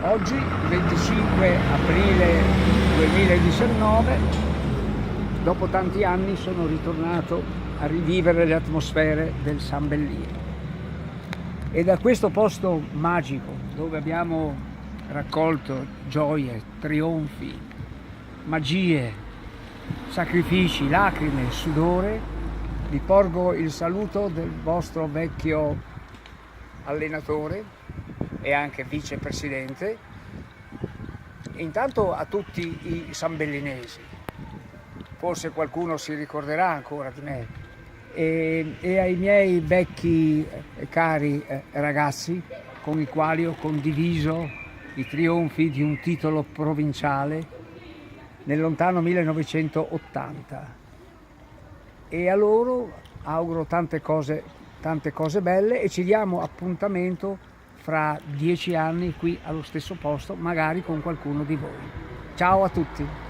Oggi, 25 aprile 2019, dopo tanti anni sono ritornato a rivivere le atmosfere del San Bellino. E da questo posto magico, dove abbiamo raccolto gioie, trionfi, magie, sacrifici, lacrime, sudore, vi porgo il saluto del vostro vecchio allenatore e anche vicepresidente, intanto a tutti i sambellinesi, forse qualcuno si ricorderà ancora di me, e ai miei vecchi e cari ragazzi con i quali ho condiviso i trionfi di un titolo provinciale nel lontano 1980, e a loro auguro tante cose belle, e ci diamo appuntamento fra 10 anni qui allo stesso posto, magari con qualcuno di voi. Ciao a tutti!